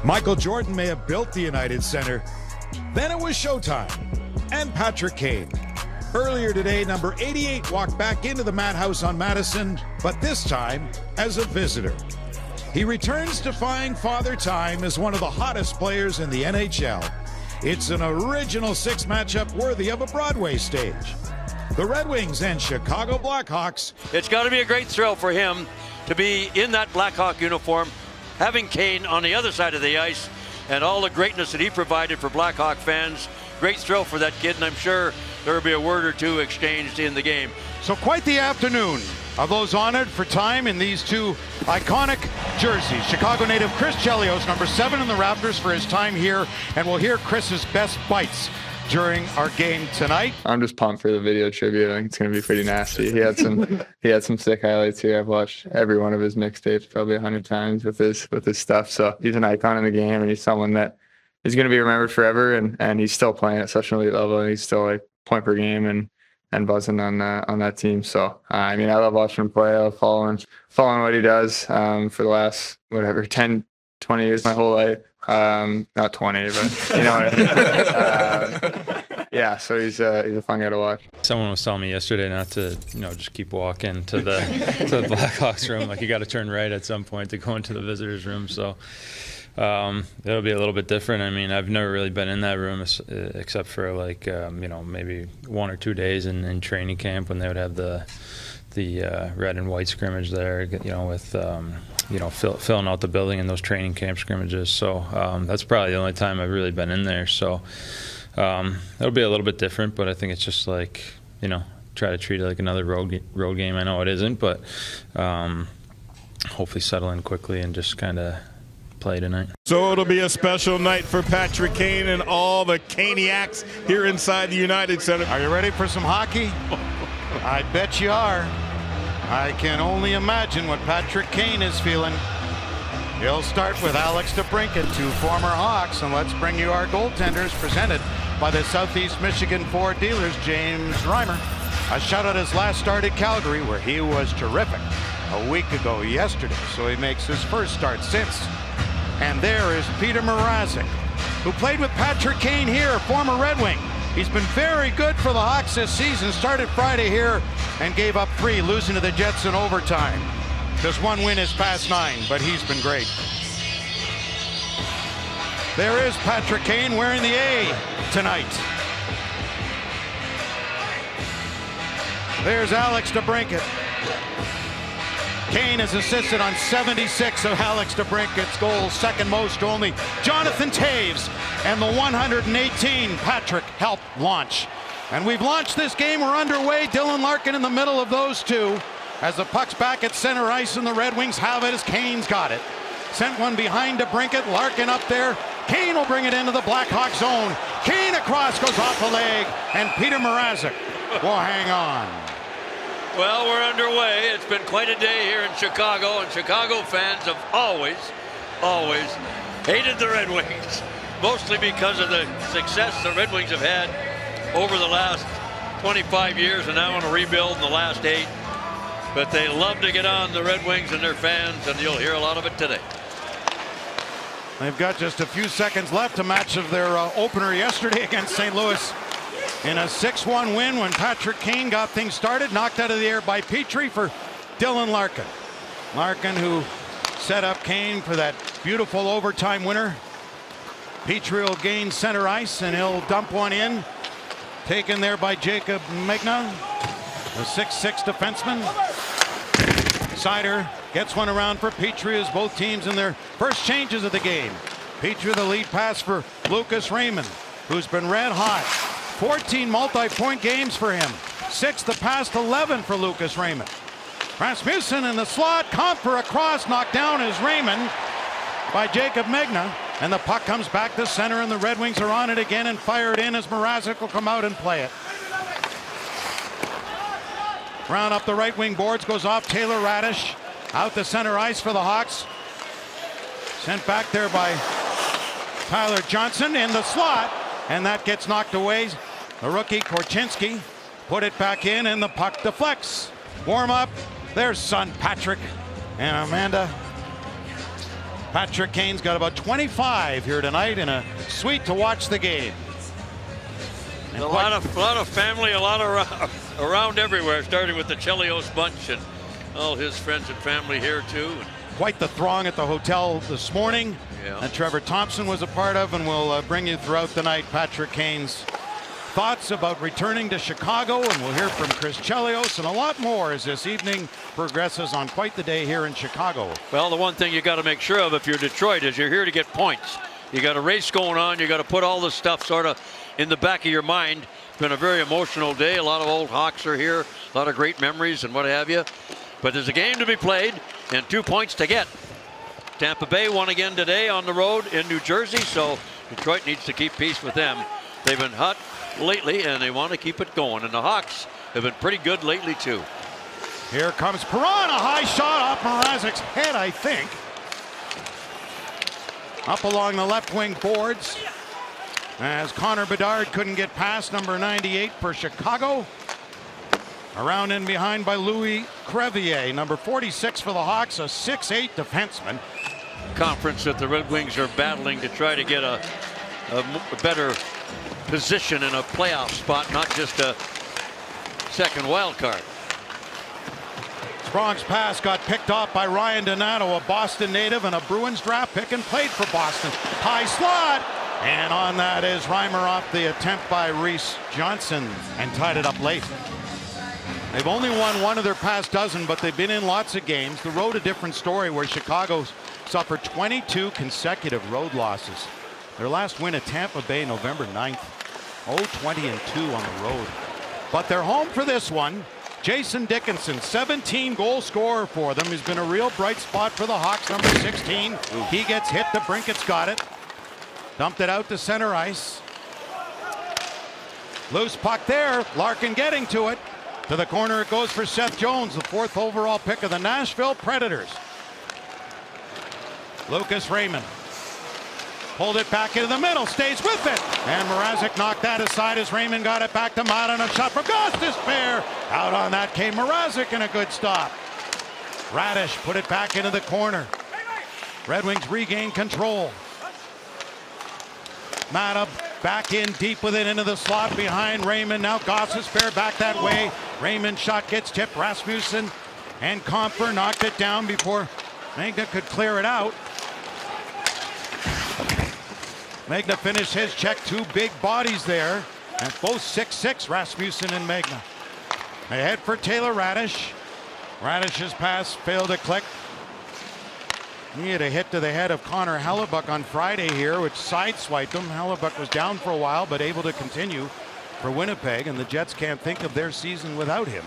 Michael Jordan may have built the United Center. Then it was showtime. And Patrick Kane. Earlier today, number 88 walked back into the Madhouse on Madison, but this time as a visitor. He returns defying Father Time as one of the hottest players in the NHL. It's an original six matchup worthy of a Broadway stage. The Red Wings and Chicago Blackhawks. It's got to be a great thrill for him to be in that Blackhawk uniform, having Kane on the other side of the ice, and all the greatness that he provided for Blackhawk fans. Great thrill for that kid, and I'm sure there will be a word or two exchanged in the game. So quite the afternoon of those honored for time in these two iconic jerseys. Chicago native Chris Chelios, number 7 in the Raptors for his time here, and we'll hear Chris's best bites during our game tonight. I'm just pumped for the video tribute. I think it's going to be pretty nasty. He had some sick highlights here. I've watched every one of his mixtapes probably 100 times with his stuff. So he's an icon in the game, and he's someone that is going to be remembered forever. And he's still playing at such an elite level, and he's still like point per game and buzzing on that team. So I mean, I love watching him play. I love following what he does for the last 10, 20 years, my whole life. Not 20, but you know what I mean. Yeah, so he's a fun guy to watch. Someone was telling me yesterday not to, just keep walking to the Blackhawks room. Like, you got to turn right at some point to go into the visitors room. So it'll be a little bit different. I mean, I've never really been in that room except for maybe 1 or 2 days in training camp when they would have the red and white scrimmage there, with filling out the building in those training camp scrimmages. So that's probably the only time I've really been in there. So it'll be a little bit different, but I think it's just like, try to treat it like another road game. I know it isn't, but hopefully settle in quickly and just kind of play tonight. So it'll be a special night for Patrick Kane and all the Caniacs here inside the United Center. Are you ready for some hockey? I bet you are. I can only imagine what Patrick Kane is feeling. He'll start with Alex DeBrincat, 2 former Hawks, and let's bring you our goaltenders presented by the Southeast Michigan Ford dealers. James Reimer, a shout out his last start at Calgary, where he was terrific a week ago yesterday, so he makes his first start since. And there is Peter Mrazek, who played with Patrick Kane here, former Red Wing. He's been very good for the Hawks this season. Started Friday here and gave up 3, losing to the Jets in overtime. Just 1 win his past 9, but he's been great. There is Patrick Kane wearing the A tonight. There's Alex DeBrincat. Kane has assisted on 76 of Alex DeBrincat's goals, second most to only Jonathan Toews, and the 118 Patrick helped launch. And we've launched this game. We're underway. Dylan Larkin in the middle of those two as the puck's back at center ice, and the Red Wings have it as Kane's got it. Sent one behind DeBrincat. Larkin up there. Kane will bring it into the Blackhawk zone. Kane across, goes off the leg, and Peter Mrazek will hang on. Well, we're underway. It's been quite a day here in Chicago, and Chicago fans have always hated the Red Wings, mostly because of the success the Red Wings have had over the last 25 years and now on a rebuild in the last 8. But they love to get on the Red Wings and their fans, and you'll hear a lot of it today. They've got just a few seconds left, a match of their opener yesterday against St. Louis in a 6-1 win when Patrick Kane got things started, knocked out of the air by Petrie for Dylan Larkin. Larkin, who set up Kane for that beautiful overtime winner. Petrie will gain center ice, and he'll dump one in. Taken there by Jacob Megna, the 6'6" defenseman. Seider gets one around for Petrie as both teams in their first changes of the game. Petrie the lead pass for Lucas Raymond, who's been red hot. 14 multi-point games for him. 6 the past 11 for Lucas Raymond. Rasmussen in the slot. Comfer across. Knocked down is Raymond by Jacob Megna. And the puck comes back to center, and the Red Wings are on it again and fire it in as Mrazek will come out and play it. Round up the right wing boards, goes off Taylor Radish. Out the center ice for the Hawks. Sent back there by Tyler Johnson in the slot. And that gets knocked away. The rookie Korchinski put it back in, and the puck deflects. Warm up. There's son Patrick and Amanda Patrick Kane's got about 25 here tonight in a suite to watch the game. And A lot of family, a lot of around everywhere, starting with the Chelios bunch and all his friends and family here too. quite the throng at the hotel this morning. Yeah. And Trevor Thompson was a part of, and we'll bring you throughout the night Patrick Kane's thoughts about returning to Chicago, and we'll hear from Chris Chelios and a lot more as this evening progresses on quite the day here in Chicago. Well, the one thing you got to make sure of if you're Detroit is you're here to get points. You got a race going on. You got to put all this stuff sort of in the back of your mind. It's been a very emotional day. A lot of old Hawks are here, a lot of great memories and what have you. But there's a game to be played and 2 points to get. Tampa Bay won again today on the road in New Jersey, so Detroit needs to keep peace with them. They've been hot lately and they want to keep it going, and the Hawks have been pretty good lately too. Here comes Perron, a high shot off Mrazek's head, I think. Up along the left wing boards as Connor Bedard couldn't get past number 98 for Chicago. Around and behind by Louis Crevier, number 46 for the Hawks, a 6'8 defenseman. Conference that the Red Wings are battling to try to get a better position in a playoff spot, not just a second wild card. Sprong's pass got picked off by Ryan Donato, a Boston native and a Bruins draft pick, and played for Boston. High slot, and on that is Reimer off the attempt by Reese Johnson and tied it up late. They've only won one of their past dozen, but they've been in lots of games. The road, a different story, where Chicago suffered 22 consecutive road losses. Their last win at Tampa Bay November 9th, 0-20-2 on the road. But they're home for this one. Jason Dickinson, 17 goal scorer for them. He's been a real bright spot for the Hawks, number 16. He gets hit, the Brinket's got it. Dumped it out to center ice. Loose puck there, Larkin getting to it. To the corner it goes for Seth Jones, the 4th overall pick of the Nashville Predators. Lucas Raymond pulled it back into the middle, stays with it. And Mrazek knocked that aside as Raymond got it back to Madden. A shot from Gostisbehere. Out on that came Mrazek, and a good stop. Radish put it back into the corner. Red Wings regain control. Madden back in deep with it into the slot behind Raymond. Now Gostisbehere back that way. Raymond shot gets tipped. Rasmussen and Compher knocked it down before Magna could clear it out. Magna finished his check. Two big bodies there, and both 6'6", Rasmussen and Magna. Ahead for Taylor Radish. Radish's pass failed to click. He had a hit to the head of Connor Hellebuck on Friday here, which sideswiped him. Hellebuck was down for a while, but able to continue for Winnipeg, and the Jets can't think of their season without him.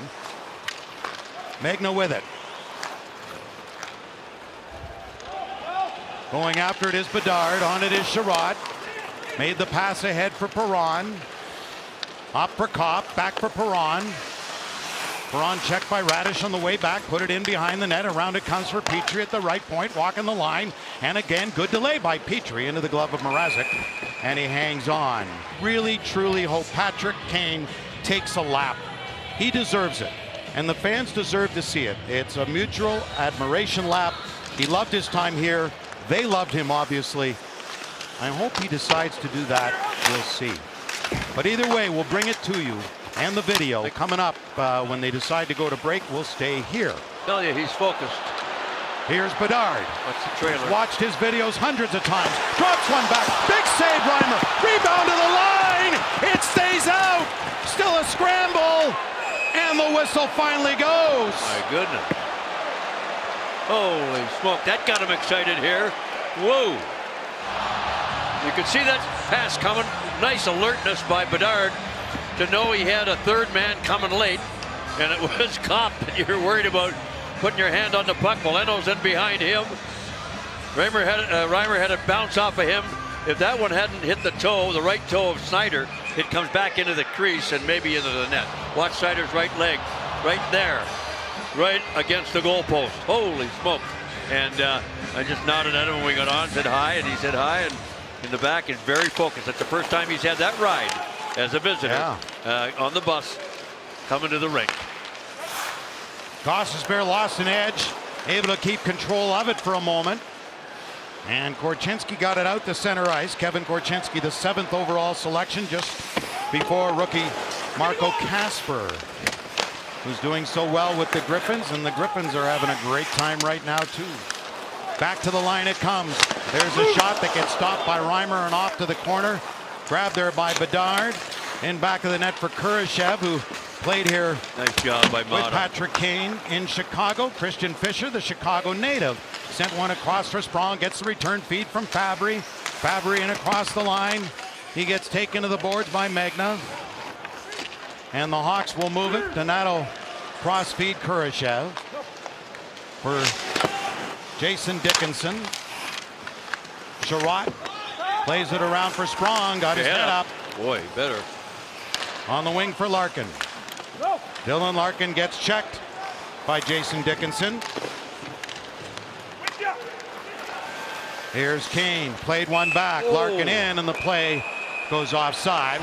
Magna with it. Going after it is Bedard. On it is Sherrod. Made the pass ahead for Perron. Up for Kopp. Back for Perron. Perron checked by Radish on the way back. Put it in behind the net. Around it comes for Petrie at the right point. Walking the line. And again, good delay by Petrie into the glove of Mrazek. And he hangs on. Really, truly hope Patrick Kane takes a lap. He deserves it. And the fans deserve to see it. It's a mutual admiration lap. He loved his time here. They loved him, obviously. I hope he decides to do that. We'll see. But either way, we'll bring it to you. And the video coming up when they decide to go to break. We'll stay here. Tell you, he's focused. Here's Bedard. What's the trailer? Watched his videos hundreds of times. Drops one back. Big save, Reimer. Rebound to the line. It stays out. Still a scramble. And the whistle finally goes. My goodness. Holy smoke, that got him excited here. Whoa. You could see that pass coming. Nice alertness by Bedard to know he had a third man coming late. And it was Kopp that you're worried about putting your hand on the puck. Molino's in behind him. Reimer had it bounce off of him. If that one hadn't hit the toe, the right toe of Snyder, it comes back into the crease and maybe into the net. Watch Snyder's right leg, right there. Right against the goalpost. Holy smoke. And I just nodded at him when we got on, said hi, and he said hi, and in the back is very focused. That's the first time he's had that ride as a visitor on the bus coming to the rink. Gostisbehere lost an edge, able to keep control of it for a moment. And Korchinski got it out to center ice. Kevin Korchinski, the 7th overall selection, just before rookie Marco Kasper, who's doing so well with the Griffins, and the Griffins are having a great time right now too. Back to the line it comes. There's a shot that gets stopped by Reimer and off to the corner. Grabbed there by Bedard. In back of the net for Kurashev, who played here Nice job by with Mata. Patrick Kane in Chicago. Christian Fischer, the Chicago native, sent one across for Sprong, gets the return feed from Fabry. Fabry in across the line. He gets taken to the boards by Magna. And the Hawks will move it. Donato cross feed Kurashev for Jason Dickinson. Sherratt plays it around for Sprong, got his head up. Boy, better. On the wing for Larkin. Dylan Larkin gets checked by Jason Dickinson. Here's Kane, played one back, Larkin in, and the play goes offside.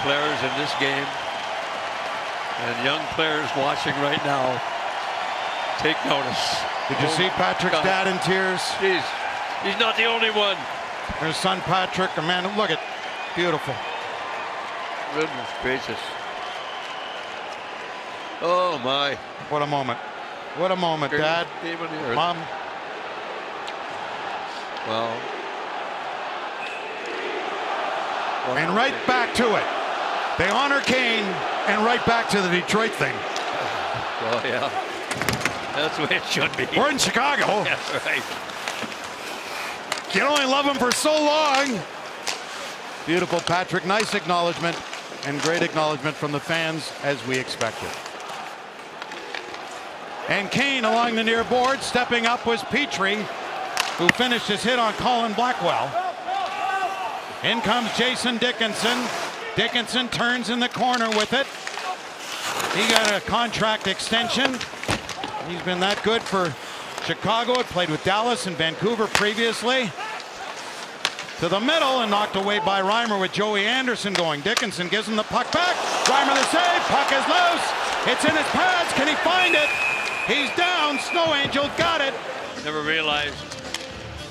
Players in this game and young players watching right now, take notice. Did you see Patrick's dad in tears? Jeez, he's not the only one. There's son Patrick, man, look at, beautiful. Goodness gracious. Oh my. What a moment. What a moment, Dad. Mom. Well. And right back to it. They honor Kane and right back to the Detroit thing. Oh, yeah. That's the way it should be. We're in Chicago. That's right. You can only love him for so long. Beautiful, Patrick. Nice acknowledgement and great acknowledgement from the fans as we expected. And Kane along the near board. Stepping up was Petrie, who finished his hit on Colin Blackwell. In comes Jason Dickinson. Dickinson turns in the corner with it. He got a contract extension. He's been that good for Chicago. Had played with Dallas and Vancouver previously. To the middle and knocked away by Reimer with Joey Anderson going. Dickinson gives him the puck back. Reimer the save. Puck is loose. It's in his pads. Can he find it? He's down. Snow Angel got it. Never realized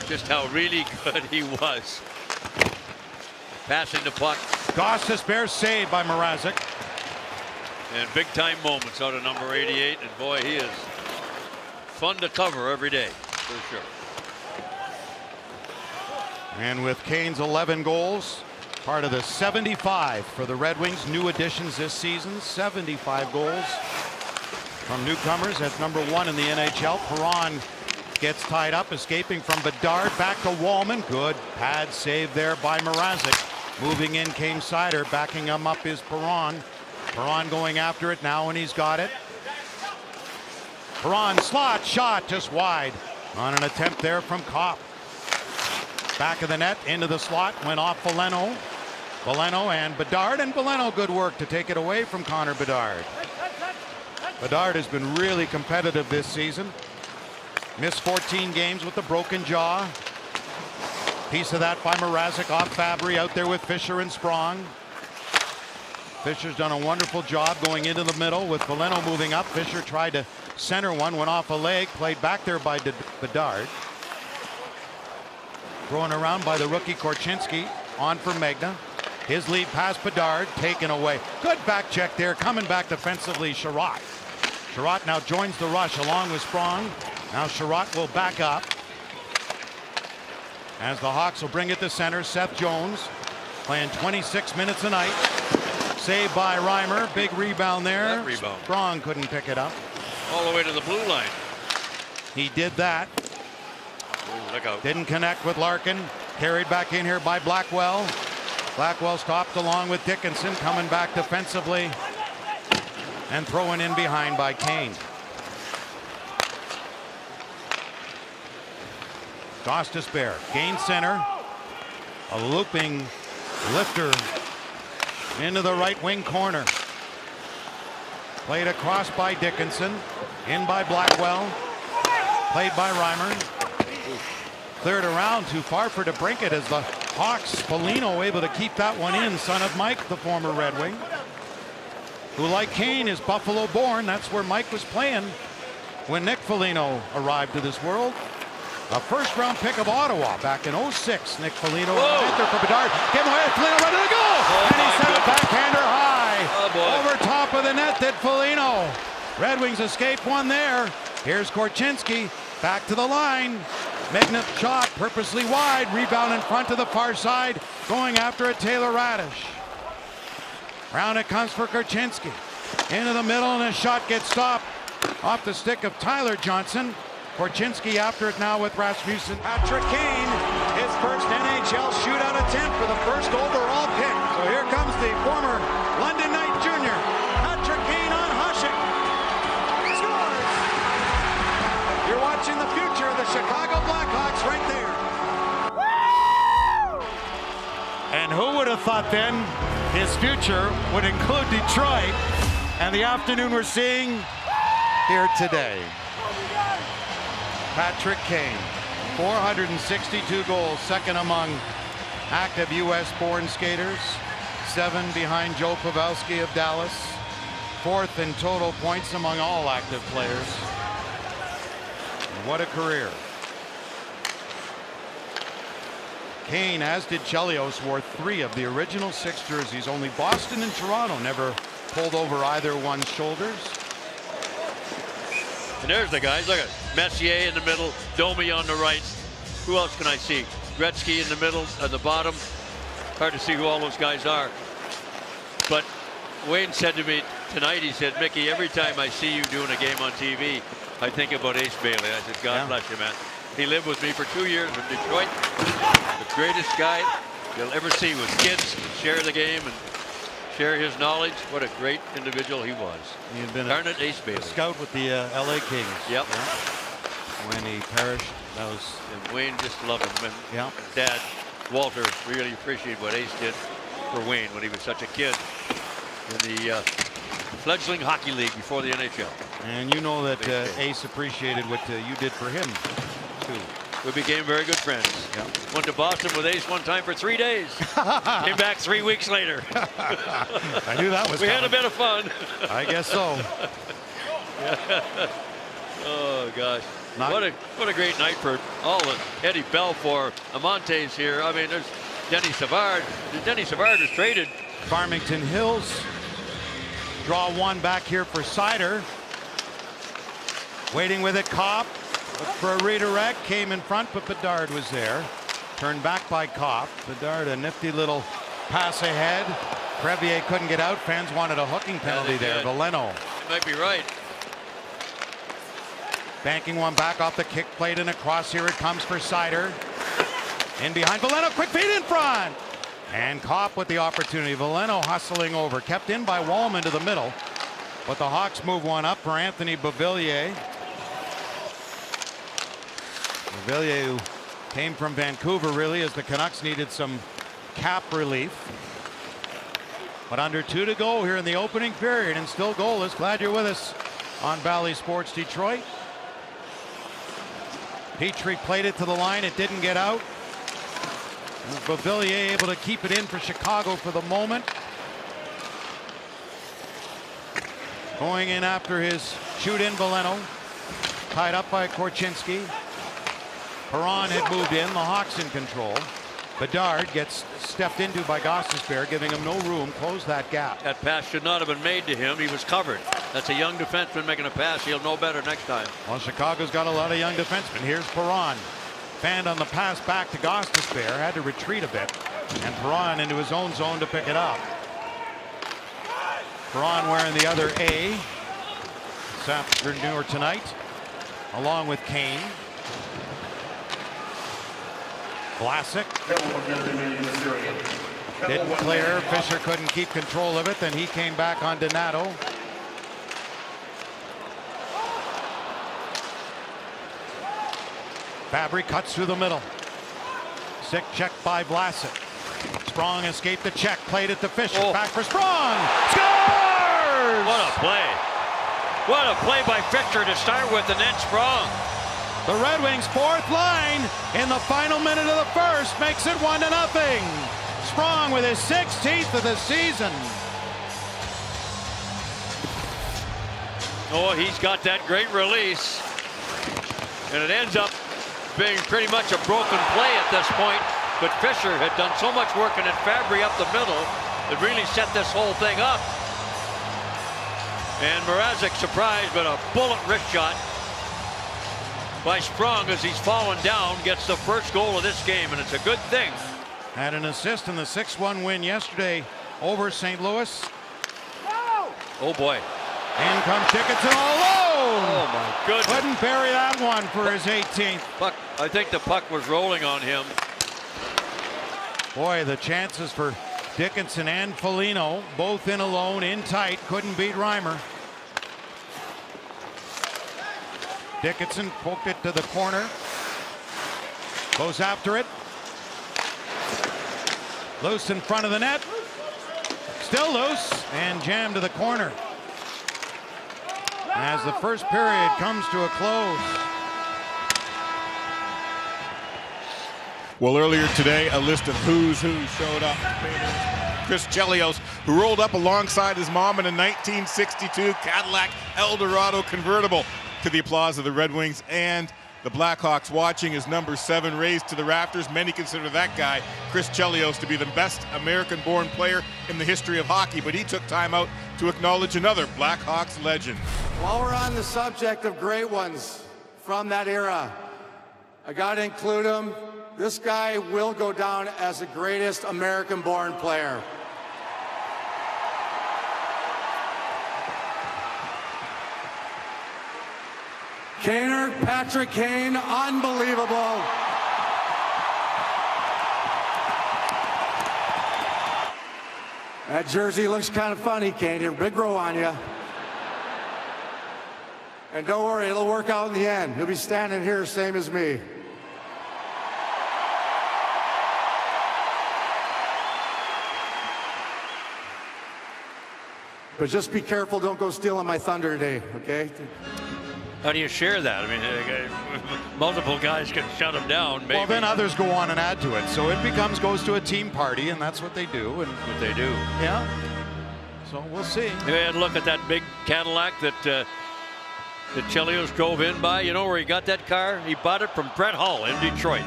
just how really good he was. Passing the puck. Gostis Bears saved by Mrazek. And big time moments out of number 88. And boy, he is fun to cover every day, for sure. And with Kane's 11 goals, part of the 75 for the Red Wings, new additions this season, 75 goals. from newcomers at #1 in the NHL. Perron gets tied up, escaping from Bedard. Back to Wallman. Good pad save there by Mrazek. Moving in came Seider. Backing him up is Perron. Perron going after it now, and he's got it. Perron slot shot just wide on an attempt there from Kopp. Back of the net into the slot, went off Veleno. Veleno and Bedard, and Veleno, good work to take it away from Connor Bedard. Bedard has been really competitive this season. Missed 14 games with a broken jaw. Piece of that by Mrazek off Fabry, out there with Fisher and Sprong. Fisher's done a wonderful job going into the middle with Veleno moving up. Fisher tried to center one, went off a leg, played back there by Bedard. Thrown around by the rookie Korchinski, on for Megna. His lead past Bedard, taken away. Good back check there, coming back defensively, Sherratt. Sherratt now joins the rush along with Sprong. Now Sherratt will back up. As the Hawks will bring it to center, Seth Jones playing 26 minutes a night. Saved by Reimer, big rebound there. That rebound. Sprong couldn't pick it up. All the way to the blue line. He did that. Ooh, look out. Didn't connect with Larkin. Carried back in here by Blackwell. Blackwell stopped along with Dickinson, coming back defensively and throwing in behind by Kane. Gostisbehere gain center. A looping lifter into the right wing corner. Played across by Dickinson. In by Blackwell. Played by Reimer. Cleared around too far for DeBrincat as the Hawks. Foligno able to keep that one in. Son of Mike, the former Red Wing, who like Kane is Buffalo born. That's where Mike was playing when Nick Foligno arrived to this world. A first-round pick of Ottawa back in '06. Nick Foligno right there for Bedard. Give away, Foligno ready to go, and he sent it backhander high over top of the net. Did Foligno. Red Wings escape one there. Here's Korchinski back to the line. Megna shot purposely wide. Rebound in front to the far side. Going after it, Taylor Radish. Round it comes for Korchinski. Into the middle, and a shot gets stopped off the stick of Tyler Johnson. Korchinski after it now with Rasmussen. Patrick Kane, his first NHL shootout attempt for the first overall pick. So here comes the former London Knight Jr., Patrick Kane on Hasek. Scores! You're watching the future of the Chicago Blackhawks right there. And who would have thought then his future would include Detroit and the afternoon we're seeing here today. Patrick Kane, 462 goals, second among active U.S.-born skaters, 7 behind Joe Pavelski of Dallas, 4th in total points among all active players. What a career. Kane, as did Chelios, wore 3 of the original 6 jerseys. Only Boston and Toronto never pulled over either one's shoulders. And there's the guys. Look at Messier in the middle, Domi on the right. Who else can I see? Gretzky in the middle, at the bottom. Hard to see who all those guys are. But Wayne said to me tonight, he said, Mickey, every time I see you doing a game on TV, I think about Ace Bailey. I said, God bless you, man. He lived with me for 2 years in Detroit. The greatest guy you'll ever see with kids, share the game and share his knowledge. What a great individual he was. He had been Garnet Ace Bailey. Scout with the LA Kings. Yep. Yeah. When he perished, that was. And Wayne just loved him. And Yeah. Dad, Walter, really appreciated what Ace did for Wayne when he was such a kid in the fledgling hockey league before the NHL. And you know that Ace appreciated what you did for him, too. We became very good friends. Yeah. Went to Boston with Ace one time for 3 days. Came back 3 weeks later. I knew that was We coming. had a bit of fun. I guess so. Oh gosh. What a great night for all the Eddie Belfour, Amontes here. I mean, there's Denny Savard. Denny Savard was traded. Farmington Hills draw one back here for Seider. Waiting with it, Kopp. Looked for a redirect, came in front, but Bedard was there. Turned back by Kopp. Bedard, a nifty little pass ahead. Crevier couldn't get out. Fans wanted a hooking penalty there. did. Veleno. You might be right. Banking one back off the kick plate and across. Here it comes for Seider. In behind Veleno, quick feed in front. And Kopp with the opportunity. Veleno hustling over, kept in by Wallman to the middle. But the Hawks move one up for Anthony Beauvillier. Beauvillier, who came from Vancouver really, as the Canucks needed some cap relief. But under 2 to go here in the opening period and still goalless. Glad you're with us on Valley Sports Detroit. Petrie played it to the line. It didn't get out. Beauvillier able to keep it in for Chicago for the moment. Going in after his shoot in, Veleno. Tied up by Korchinski. Perron had moved in. The Hawks in control. Bedard gets stepped into by Gostisbehere, giving him no room. Close that gap. That pass should not have been made to him. He was covered. That's a young defenseman making a pass. He'll know better next time. Well, Chicago's got a lot of young defensemen. Here's Perron. Fanned on the pass back to Gostisbehere. Had to retreat a bit. And Perron into his own zone to pick it up. Perron wearing the other A this afternoon or tonight, along with Kane. Vlasic didn't clear. Fisher couldn't keep control of it. Then he came back on Donato. Fabry cuts through the middle. Sick check by Vlasic. Sprong escaped the check. Played it to Fisher. Oh. Back for Sprong. Scores! What a play. What a play by Fisher to start with, and then Sprong. The Red Wings' fourth line in the final minute of the first makes it 1-0. Sprong with his 16th of the season. Oh, he's got that great release. And it ends up being pretty much a broken play at this point. But Fisher had done so much work and then Fabry up the middle. It really set this whole thing up. And Mrazek surprised, but a bullet wrist shot by Sprong as he's fallen down, gets the first goal of this game, and it's a good thing. Had an assist in the 6-1 win yesterday over St. Louis. Oh boy. In comes Dickinson all alone. Oh my goodness. Couldn't bury that one for his 18th. Puck, I think the puck was rolling on him. Boy, the chances for Dickinson and Foligno, both in alone, in tight, couldn't beat Reimer. Dickinson poked it to the corner. Goes after it. Loose in front of the net. Still loose and jammed to the corner. As the first period comes to a close. Well, earlier today, a list of who's who showed up. Chris Chelios, who rolled up alongside his mom in a 1962 Cadillac Eldorado convertible, to the applause of the Red Wings and the Blackhawks watching his number 7 raised to the rafters. Many consider that guy, Chris Chelios, to be the best American-born player in the history of hockey, but he took time out to acknowledge another Blackhawks legend. While we're on the subject of great ones from that era, I got to include him. This guy will go down as the greatest American-born player. Kaner, Patrick Kane, unbelievable. That jersey looks kind of funny, Kane. You're a big row on you. And don't worry, it'll work out in the end. He'll be standing here same as me. But just be careful, don't go stealing my thunder today, okay? How do you share that? I mean, multiple guys can shut him down. Maybe. Well, then others go on and add to it. So it goes to a team party, and that's what they do. And What they do. yeah. So we'll see. And look at that big Cadillac that Chelios drove in by. You know where he got that car? He bought it from Brett Hull in Detroit.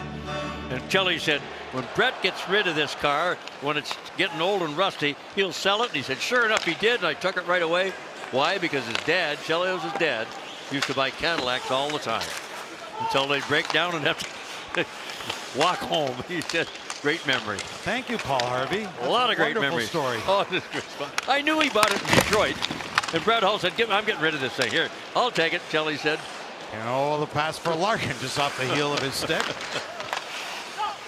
And Chelly said, when Brett gets rid of this car, when it's getting old and rusty, he'll sell it. And he said, sure enough, he did. And I took it right away. Why? Because his dad, Chelios' dad, used to buy Cadillacs all the time until they break down and have to walk home. He said, great memory. Thank you, Paul Harvey. A lot of great Wonderful memories. Story. Oh, this is fun. I knew he bought it in Detroit. And Brett Hull said, I'm getting rid of this thing. Here, I'll take it, Chelly said. The pass for Larkin just off the heel of his stick.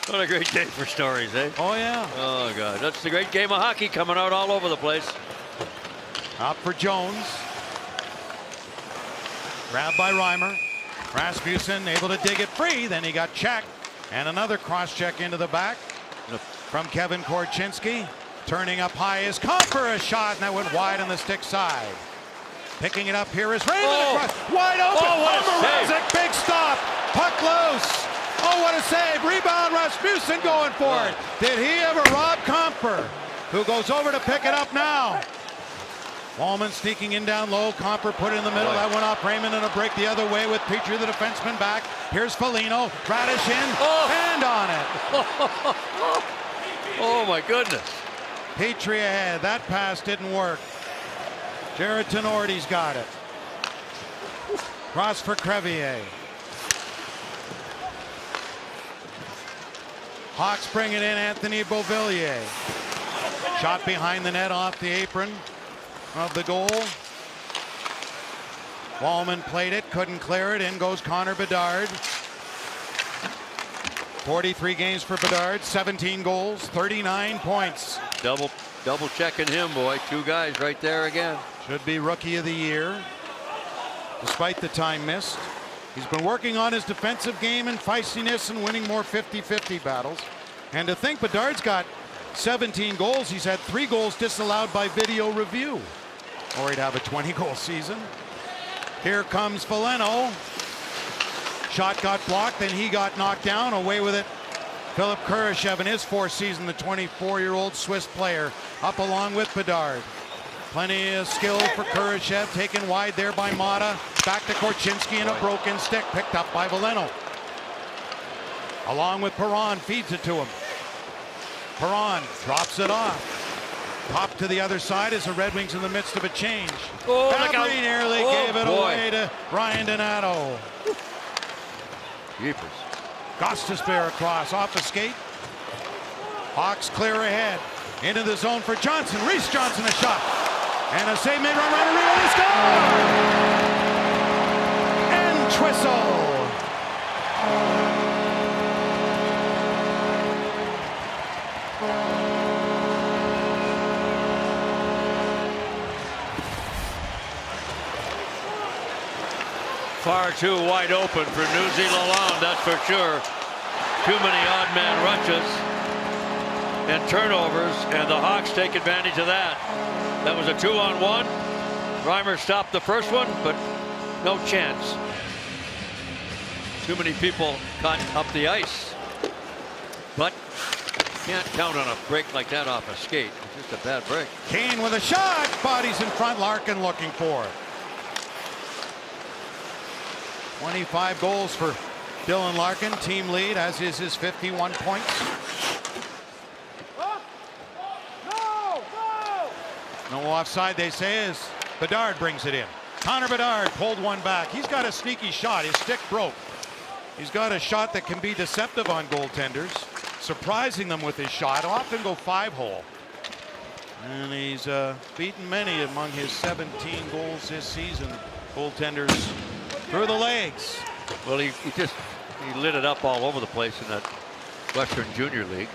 What a great day for stories, eh? Oh, yeah. Oh, God. That's the great game of hockey coming out all over the place. Up for Jones. Grabbed by Reimer. Rasmussen able to dig it free. Then he got checked. And another cross check into the back from Kevin Korchinski. Turning up high is Comfer, a shot, and that went wide on the stick side. Picking it up here is Raymond across. Wide open. Mrazek, big stop. Puck loose. Oh, what a save. Rebound, Rasmussen going for it. Did he ever rob Comfer, who goes over to pick it up now? Walman sneaking in down low. Comfer put it in the middle. That went off Raymond, and a break the other way with Petrie, the defenseman, back. Here's Foligno. Radish in. Hand on it. Oh, my goodness. Petrie ahead. That pass didn't work. Jared Tenorti's got it. Cross for Crevier. Hawks bring it in. Anthony Beauvillier. Shot behind the net off the apron of the goal. Walman played it, couldn't clear it. In goes Connor Bedard. 43 games for Bedard, 17 goals, 39 points. Double checking him, boy. Two guys right there again. Should be Rookie of the Year, despite the time missed. He's been working on his defensive game and feistiness and winning more 50-50 battles. And to think Bedard's got 17 goals, he's had 3 goals disallowed by video review, or he'd have a 20-goal season. Here comes Foligno. Shot got blocked, then he got knocked down. Away with it, Philip Kurashev in his 4th season, the 24-year-old Swiss player, up along with Bedard. Plenty of skill for Kurashev, taken wide there by Mata. Back to Korchinski, and a broken stick picked up by Foligno. Along with Perron, feeds it to him. Perron drops it off. Top to the other side as the Red Wings in the midst of a change. Fabry nearly gave it away to Ryan Donato. Jeepers. Gostisbehere across, off a skate. Hawks clear ahead. Into the zone for Johnson. Reese Johnson, a shot. And a save made by Rennery. Score! And Twistle. Far too wide open for Nuzi Lalonde, that's for sure. Too many odd man rushes and turnovers, and the Hawks take advantage of that. That was a 2-on-1. Reimer stopped the first one, but no chance. Too many people caught up the ice. But can't count on a break like that off a skate. It's just a bad break. Kane with a shot. Bodies in front. Larkin looking for it. 25 goals for Dylan Larkin. Team lead, as is his 51 points. No offside, they say, as Bedard brings it in. Connor Bedard pulled one back. He's got a sneaky shot. His stick broke. He's got a shot that can be deceptive on goaltenders, surprising them with his shot. Often go 5-hole. And he's beaten many among his 17 goals this season. Goaltenders through the legs. Well, he lit it up all over the place in that Western Junior League.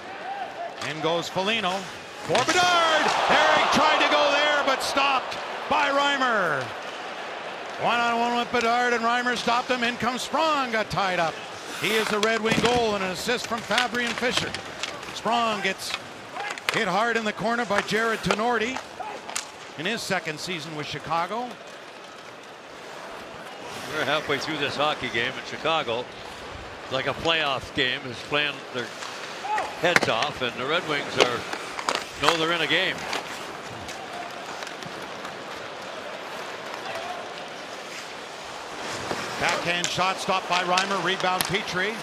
In goes Foligno for Bedard. Eric tried to go there, but stopped by Reimer. One-on-one with Bedard, and Reimer stopped him. In comes Sprong, got tied up. He is the Red Wing goal, and an assist from Fabry and Fisher. Sprong gets hit hard in the corner by Jared Tenorti in his 2nd season with Chicago. We're halfway through this hockey game in Chicago. Like a playoff game, is playing their heads off, and the Red Wings know they're in a game. Backhand shot stopped by Reimer. Rebound Petrie.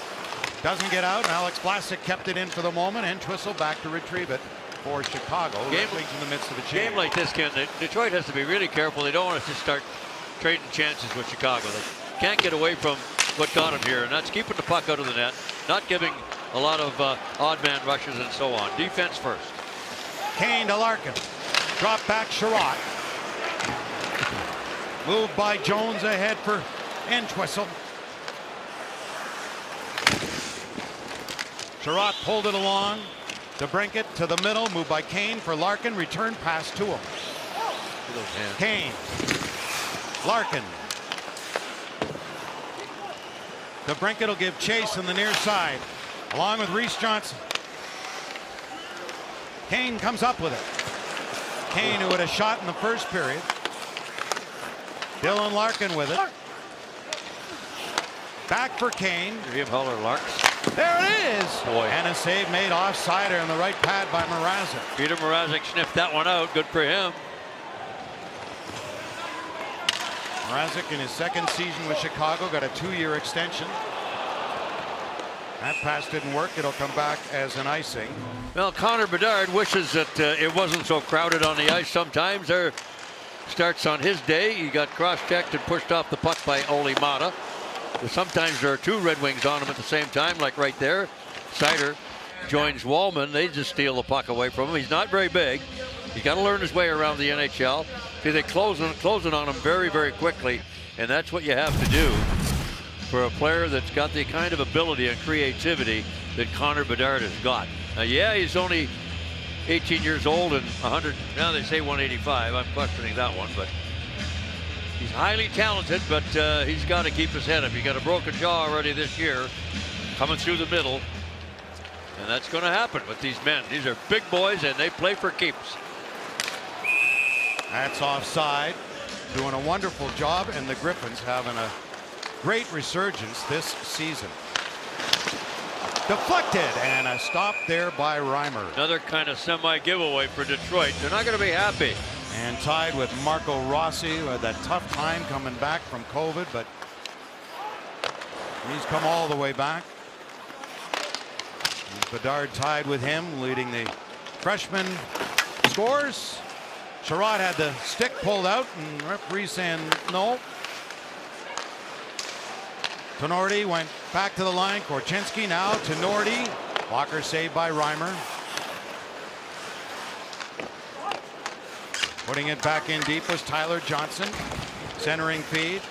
Doesn't get out. And Alex Vlasic kept it in for the moment. And Twistle back to retrieve it for Chicago. Red Wings in the midst of a change. Game like this, Ken, Detroit has to be really careful. They don't want to just start trading chances with Chicago. They can't get away from what got them here, and that's keeping the puck out of the net, not giving a lot of odd man rushes and so on. Defense first. Kane to Larkin. Drop back Sherratt. Moved by Jones ahead for Entwistle. Sherratt pulled it along. DeBrincat to the middle, moved by Kane for Larkin, return pass to him. Kane. Larkin. DeBrincat will give chase on the near side, along with Reese Johnson. Kane comes up with it. Kane, who had a shot in the first period. Dylan Larkin with it. Back for Kane. Give Huller Larks. There it is. Boy. And a save made offside on the right pad by Mrazek. Peter Mrazek sniffed that one out. Good for him. Mrazek in his second season with Chicago got a 2-year extension. That pass didn't work. It'll come back as an icing. Well, Connor Bedard wishes that it wasn't so crowded on the ice sometimes. There starts on his day. He got cross-checked and pushed off the puck by Ole Mata. Sometimes there are two Red Wings on him at the same time, like right there. Seider joins Wallman. They just steal the puck away from him. He's not very big. He's got to learn his way around the NHL. See, they close it on him very, very quickly, and that's what you have to do for a player that's got the kind of ability and creativity that Connor Bedard has got. Now, yeah, he's only 18 years old and 100. Now they say 185. I'm questioning that one, but he's highly talented, but he's got to keep his head up. He got a broken jaw already this year, coming through the middle, and that's going to happen with these men. These are big boys, and they play for keeps. That's offside. Doing a wonderful job, and the Griffins having a great resurgence this season. Deflected, and a stop there by Reimer. Another kind of semi-giveaway for Detroit. They're not going to be happy. And tied with Marco Rossi, who had that tough time coming back from COVID, but he's come all the way back. And Bedard tied with him, leading the freshman scores. Sherratt had the stick pulled out, and referee saying no. Tenorti went back to the line. Korchinski now to Nordy. Walker saved by Reimer. Putting it back in deep was Tyler Johnson. Centering feed.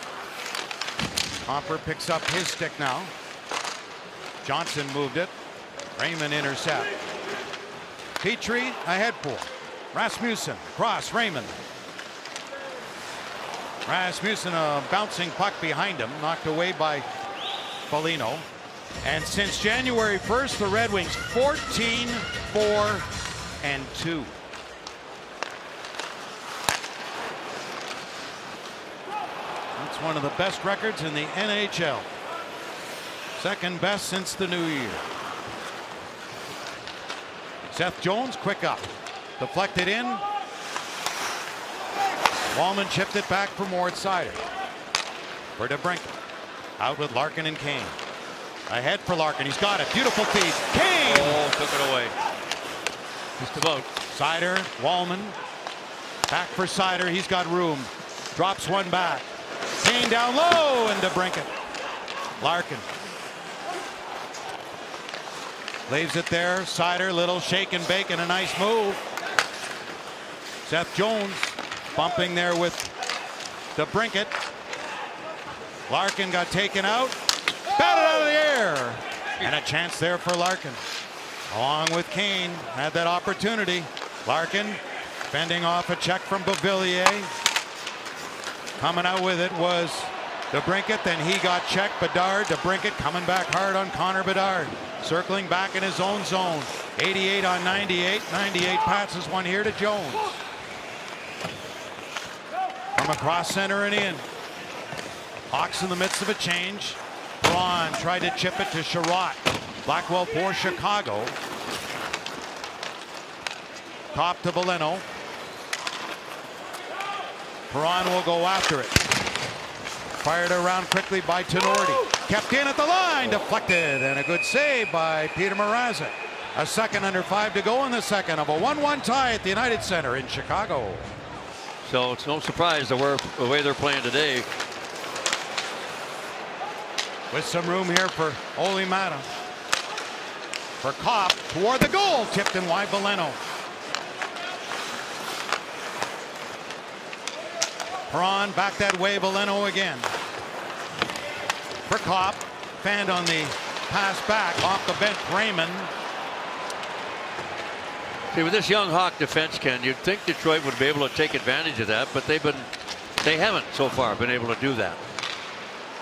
Hopper picks up his stick now. Johnson moved it. Raymond intercept. Petrie ahead for Rasmussen. Cross Raymond. Rasmussen, a bouncing puck behind him, knocked away by Foligno. And since January 1st, the Red Wings 14-4-2. That's one of the best records in the NHL. Second best since the new year. Seth Jones, quick up. Deflected in. Wallman chipped it back for Moritz Seider. For DeBrincat. Out with Larkin and Kane. Ahead for Larkin. He's got it. Beautiful feed. Kane! Oh, took it away. Just about. Seider, Wallman. Back for Seider. He's got room. Drops one back. Kane down low, and DeBrincat. Larkin. Leaves it there. Seider, little shake and bake, and a nice move. Seth Jones bumping there with DeBrincat. Larkin got taken out. Batted out of the air. And a chance there for Larkin. Along with Kane. Had that opportunity. Larkin fending off a check from Beauvillier. Coming out with it was DeBrincat. Then he got checked. Bedard. DeBrincat coming back hard on Connor Bedard. Circling back in his own zone. 88 on 98. 98 passes one here to Jones. From across center and in. Hawks in the midst of a change. Braun tried to chip it to Sherratt. Blackwell for Chicago. Top to Veleno. Perron will go after it. Fired around quickly by Tenorti. Kept in at the line. Deflected. And a good save by Peter Mrazek. A second under 5 to go in the second of a 1-1 tie at the United Center in Chicago. So it's no surprise the way they're playing today. With some room here for Ole Mata. For Kopp toward the goal. Tipped in wide Veleno. Perron back that way. Veleno again. for Kopp. Fanned on the pass back off the bench. Raymond. See, with this young Hawk defense, Ken, you'd think Detroit would be able to take advantage of that, but they haven't so far been able to do that.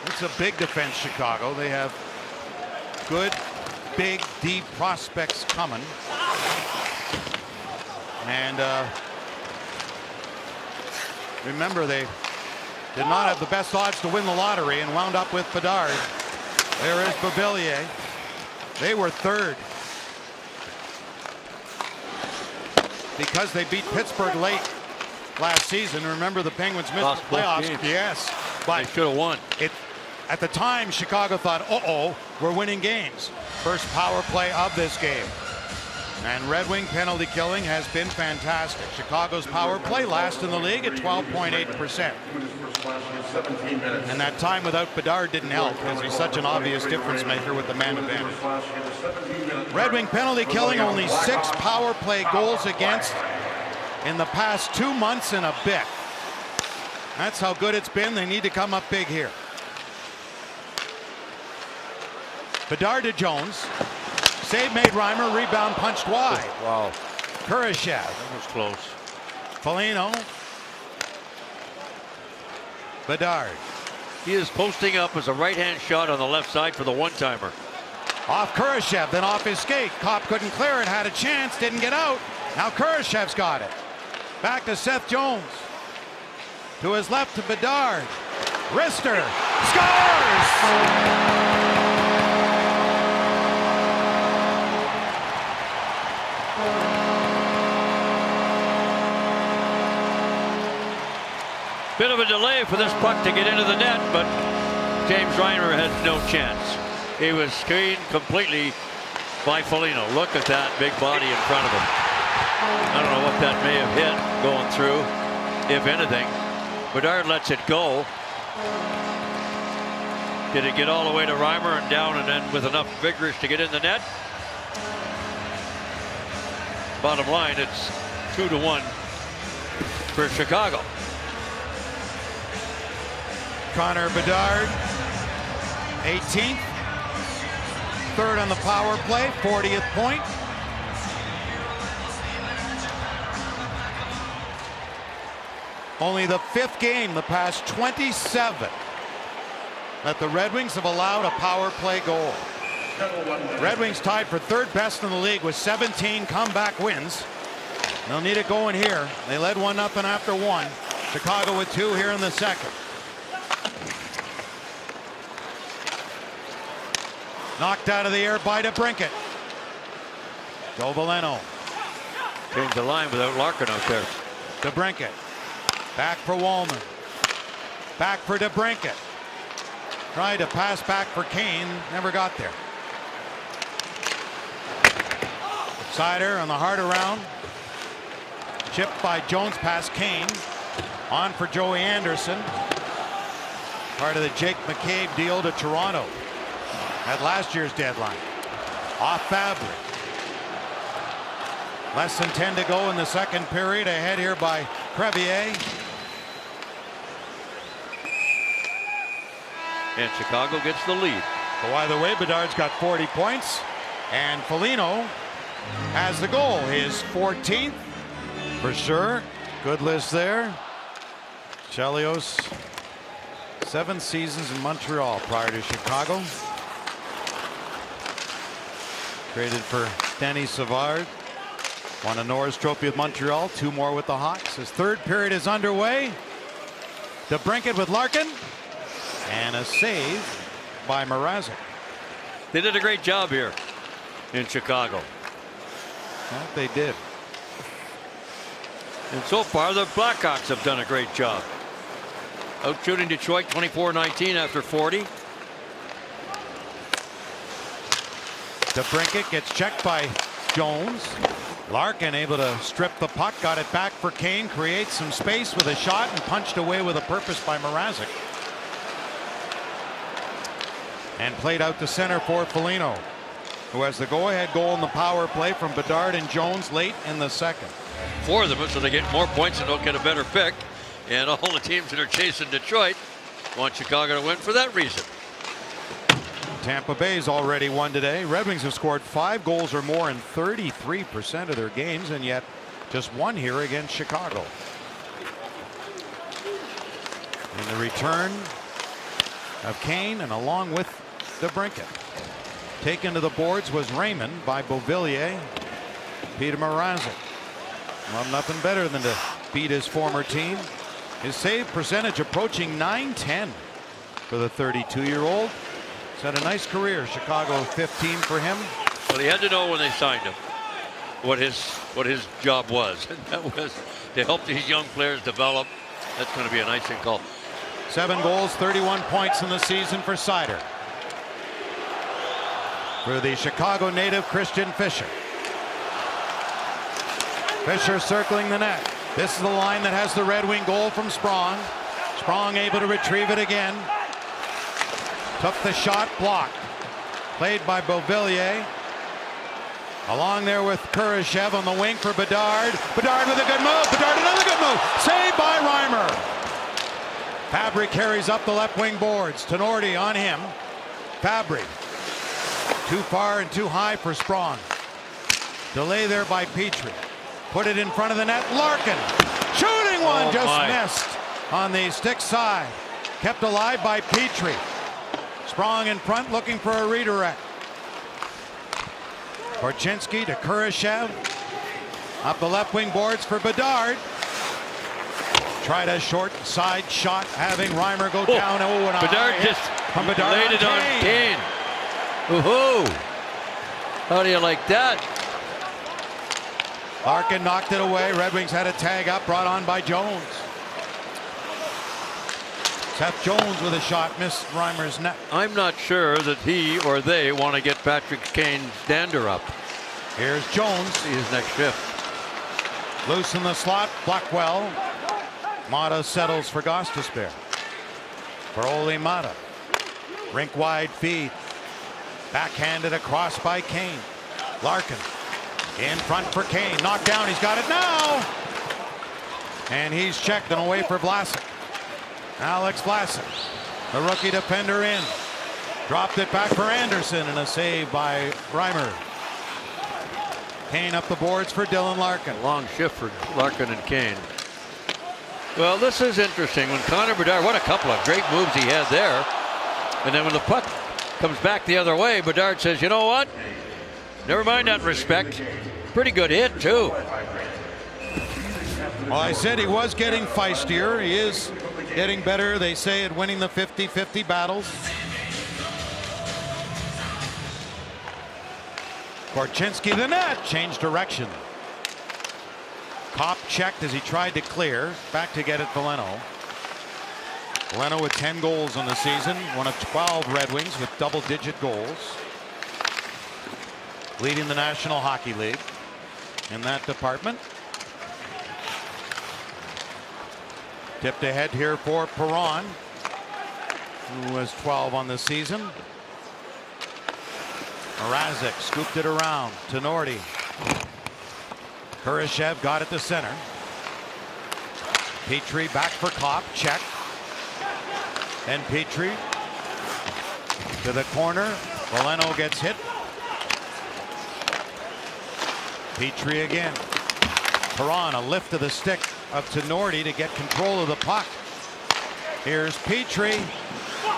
It's a big defense, Chicago. They have good, big, deep prospects coming. And remember, they did not have the best odds to win the lottery and wound up with Bedard. There is Beauvillier. They were third because they beat Pittsburgh late last season. Remember, the Penguins missed the playoffs. Yes, but they should have won. At the time, Chicago thought, uh-oh, we're winning games. First power play of this game. And Red Wing penalty killing has been fantastic. Chicago's power play last in the league at 12.8%. And that time without Bedard didn't help because he's such an obvious difference maker with the man advantage. Red Wing penalty killing, only 6 power play goals against in the past 2 months and a bit. That's how good it's been. They need to come up big here. Bedard to Jones. Save made Reimer. Rebound punched wide. Wow. Kurashev. That was close. Foligno. Bedard. He is posting up as a right-hand shot on the left side for the one-timer. Off Kurashev, then off his skate. Kopp couldn't clear it, had a chance, didn't get out. Now Kurashev's got it. Back to Seth Jones. To his left to Bedard. Rister scores! Bit of a delay for this puck to get into the net, but James Reimer had no chance. He was screened completely by Foligno. Look at that big body in front of him. I don't know what that may have hit going through, if anything. Bedard lets it go. Did it get all the way to Reimer and down and then with enough vigorous to get in the net? Bottom line, it's 2-1 for Chicago. Connor Bedard, 18th, third on the power play, 40th point. Only the 5th game the past 27 that the Red Wings have allowed a power play goal. Red Wings tied for 3rd best in the league with 17 comeback wins. They'll need it going here. They led 1-0 after 1. Chicago with 2 here in the second. Knocked out of the air by DeBrincat. Joe Veleno. Changed the line without Larkin out there. DeBrincat. Back for Wallman. Back for DeBrincat. Tried to pass back for Kane. Never got there. Sider on the hard around. Chipped by Jones past Kane. On for Joey Anderson. Part of the Jake McCabe deal to Toronto at last year's deadline. Off Fabbri. Less than 10 to go in the second period. Ahead here by Crevier. And Chicago gets the lead. But by the way, Bedard's got 40 points. And Foligno has the goal. His 14th for sure. Good list there. Chelios, 7 seasons in Montreal prior to Chicago. Traded for Denis Savard. Won a Norris Trophy with Montreal. 2 more with the Hawks. His 3rd period is underway. DeBrincat with Larkin. And a save by Mrazek. They did a great job here in Chicago. That they did. And so far, the Blackhawks have done a great job. Out shooting Detroit 24-19 after 40. DeBrincat gets checked by Jones. Larkin able to strip the puck, got it back for Kane, creates some space with a shot and punched away with a purpose by Mrazek. And played out to center for Foligno, who has the go-ahead goal in the power play from Bedard and Jones late in the second. 4 of them, so they get more points and don't get a better pick. And all the teams that are chasing Detroit want Chicago to win for that reason. Tampa Bay's already won today. Red Wings have scored 5 goals or more in 33% of their games, and yet just one here against Chicago. In the return of Kane, and along with DeBrincat. Taken to the boards was Raymond by Beauvillier. Peter Mrazek. Well, nothing better than to beat his former team. His save percentage approaching .910 for the 32-year-old. He's had a nice career. Chicago 15 for him. Well, he had to know when they signed him what his job was. And that was to help these young players develop. That's going to be an icing call. 7 goals, 31 points in the season for Seider. For the Chicago native, Christian Fischer. Fischer circling the net. This is the line that has the Red Wing goal from Sprong. Sprong able to retrieve it again. Took the shot, blocked. Played by Beauvillier. Along there with Kurashev on the wing for Bedard. Bedard with a good move. Bedard another good move. Saved by Reimer. Fabry carries up the left wing boards. Tenorti on him. Fabry. Too far and too high for Sprong. Delay there by Petrie. Put it in front of the net. Larkin. Shooting one. Missed on the stick side. Kept alive by Petrie. Sprong in front looking for a redirect. Korchinski to Kurashev. Up the left wing boards for Bedard. Tried a short side shot, having Reimer go down. Oh, and Bedard just laid it on Kane. Woohoo! How do you like that? Larkin knocked it away. Red Wings had a tag up, brought on by Jones. Seth Jones with a shot, missed Reimer's net. I'm not sure that he or they want to get Patrick Kane's dander up. Here's Jones. See his next shift. Loose in the slot, Blackwell. Mata settles for Gostisbehere. For Ole Mata. Rink wide feed. Backhanded across by Kane. Larkin in front for Kane. Knocked down. He's got it now. And he's checked and away for Vlasic. Alex Vlasic, the rookie defender in. Dropped it back for Anderson and a save by Reimer. Kane up the boards for Dylan Larkin. Long shift for Larkin and Kane. Well, this is interesting. When Connor Bedard, what a couple of great moves he had there. And then when the puck comes back the other way, Bedard says, you know what? Never mind that respect. Pretty good hit, too. Well, I said he was getting feistier. He is getting better, they say, at winning the 50-50 battles. Korchinski the net, changed direction. Kopp checked as he tried to clear. Back to get it, Veleno. Veleno with 10 goals on the season, one of 12 Red Wings with double-digit goals. Leading the National Hockey League in that department. Tipped ahead here for Perron, who was 12 on the season. Mrazek scooped it around. Tenorti. Kurashev got it to center. Petrie back for Kopp. Check. And Petrie to the corner. Veleno gets hit. Petrie again. Perron, a lift of the stick of Tenorti to get control of the puck. Here's Petrie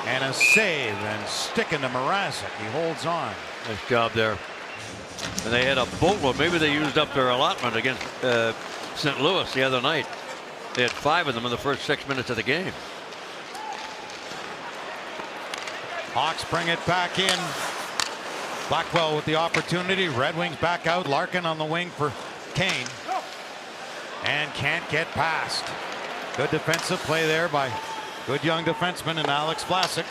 and a save and sticking to Mrazek. He holds on. Nice job there. And they had a boatload. Maybe they used up their allotment against St. Louis the other night. They had 5 of them in the first 6 minutes of the game. Hawks bring it back in. Blackwell with the opportunity. Red Wings back out. Larkin on the wing for Kane. And can't get past. Good defensive play there by good young defenseman and Alex Vlasic.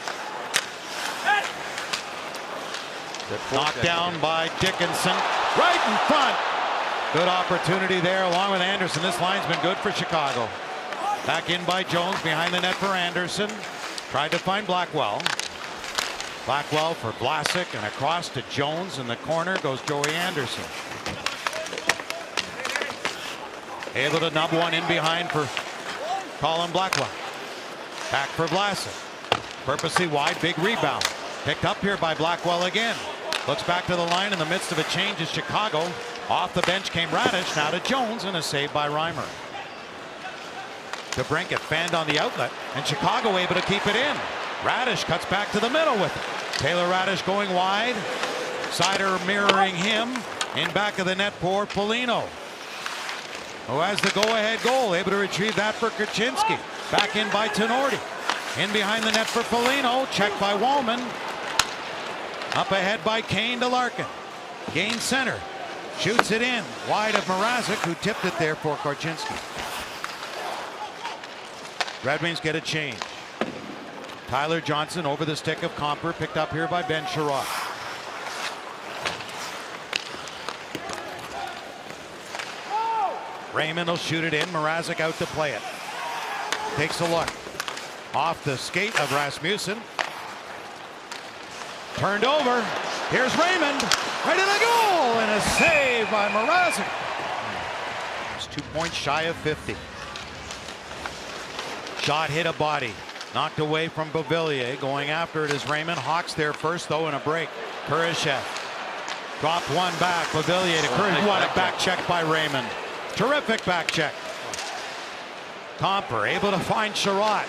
Knocked down by Dickinson. Right in front. Good opportunity there along with Anderson. This line's been good for Chicago. Back in by Jones behind the net for Anderson. Tried to find Blackwell. Blackwell for Vlasic and across to Jones. In the corner goes Joey Anderson. Able to nub one in behind for Colin Blackwell. Back for Vlasic. Purposely wide, big rebound. Picked up here by Blackwell again. Looks back to the line in the midst of a change is Chicago. Off the bench came Radish. Now to Jones and a save by Reimer. DeBrincat fanned on the outlet and Chicago able to keep it in. Radish cuts back to the middle with it. Taylor Radish going wide. Sider mirroring him. In back of the net for Polino, who has the go-ahead goal. Able to retrieve that for Korchinski. Back in by Tenorti. In behind the net for Polino. Checked by Wallman. Up ahead by Kane to Larkin. Gain center. Shoots it in. Wide of Mrazek, who tipped it there for Korchinski. Red Wings get a change. Tyler Johnson over the stick of Comper. Picked up here by Ben Sherratt. Raymond will shoot it in. Mrazek out to play it. Takes a look. Off the skate of Rasmussen. Turned over. Here's Raymond. Right in the goal. And a save by Mrazek. It's 2 points shy of 50. Shot hit a body. Knocked away from Beauvillier. Going after it is Raymond. Hawks there first, though, in a break. Kurashev. Dropped one back. Beauvillier to Kurashev. What a back check by Raymond. Terrific back check. Comper able to find Sherratt,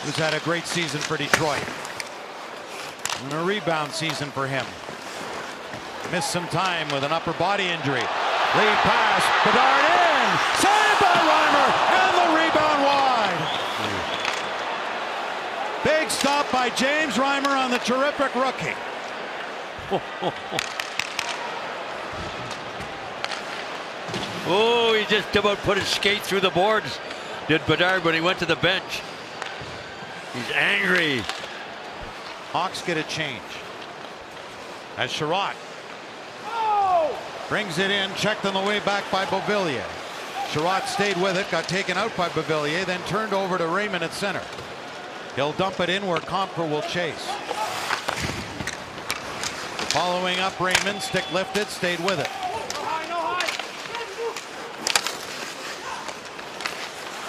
who's had a great season for Detroit. And a rebound season for him. Missed some time with an upper body injury. Lead pass. Bedard in. Saved by Reimer. And the rebound wide. Big stop by James Reimer on the terrific rookie. Oh, he just about put his skate through the boards, did Bedard, when he went to the bench. He's angry. Hawks get a change. As Sherratt brings it in, checked on the way back by Beauvillier. Sherratt stayed with it, got taken out by Beauvillier, then turned over to Raymond at center. He'll dump it in where Comper will chase. Following up Raymond, stick lifted, stayed with it.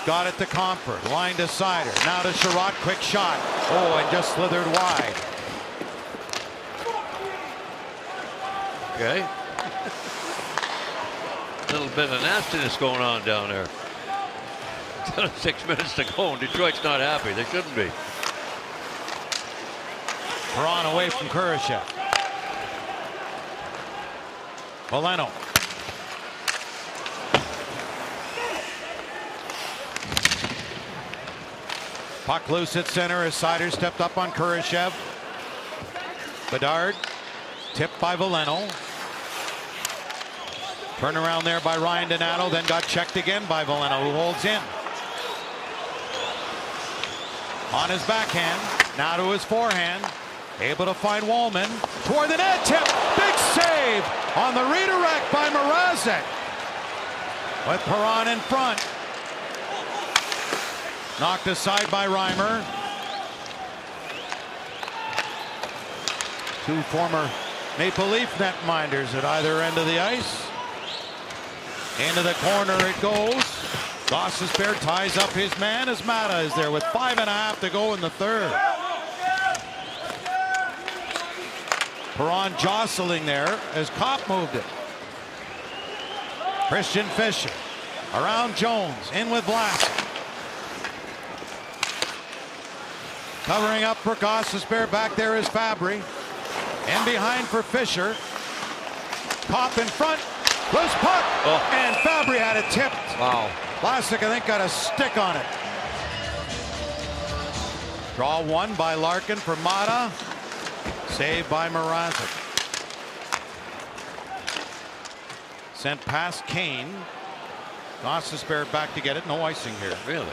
Got it to Comfort. Line to Sider. Now to Sherratt. Quick shot. Oh, and just slithered wide. Okay. A little bit of nastiness going on down there. 6 minutes to go, and Detroit's not happy. They shouldn't be. Perron away from Kurashev. Polino. Puck loose at center as Sider stepped up on Kurashev. Bedard tipped by Veleno. Turn around there by Ryan Donato, then got checked again by Veleno, who holds in. On his backhand, now to his forehand. Able to find Wallman. Toward the net, tip, big save on the redirect by Mrazek. With Perron in front. Knocked aside by Reimer. Two former Maple Leaf netminders at either end of the ice. Into the corner it goes. Gostisbehere ties up his man as Mata is there with 5.5 to go in the third. Perron jostling there as Kopp moved it. Christian Fischer around Jones, in with Vlasic. Covering up for Gostisbehere, back there is Fabry. And behind for Fischer. Kopp in front, loose puck, and Fabry had it tipped. Wow. Vlasic, I think, got a stick on it. Draw one by Larkin for Mata. Saved by Mrazek. Sent past Kane. Gostisbehere back to get it. No icing here. Really?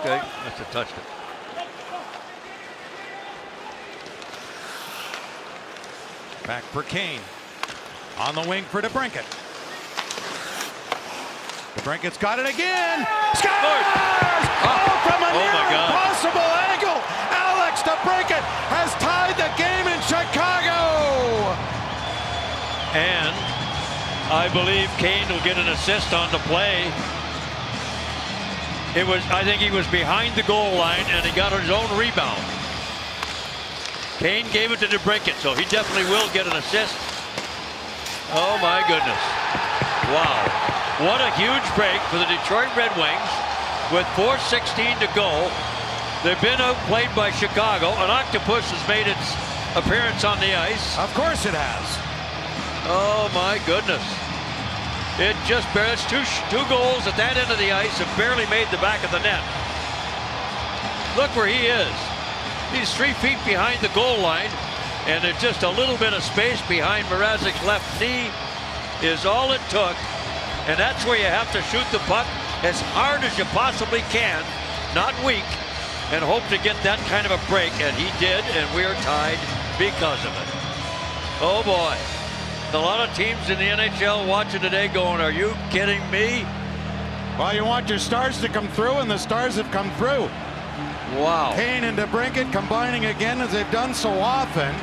Okay, must have touched it. Back for Kane. On the wing for DeBrincat. DeBrincat's got it again. Scores! Oh, from a near impossible angle. Alex DeBrincat has tied the game in Chicago. And I believe Kane will get an assist on the play. I think he was behind the goal line and he got his own rebound. Kane gave it to DeBrincat, so he definitely will get an assist. Oh my goodness. Wow. What a huge break for the Detroit Red Wings with 4:16 to go. They've been outplayed by Chicago. An octopus has made its appearance on the ice. Of course it has. Oh my goodness. It just barely, it's two goals at that end of the ice have barely made the back of the net. Look where he is. He's 3 feet behind the goal line, and there's just a little bit of space behind Mrazek's left knee is all it took. And that's where you have to shoot the puck as hard as you possibly can, not weak, and hope to get that kind of a break. And he did, and we're tied because of it. Oh boy. A lot of teams in the NHL watching today going, are you kidding me? Well, you want your stars to come through, and the stars have come through. Wow. Kane and DeBrincat combining again as they've done so often.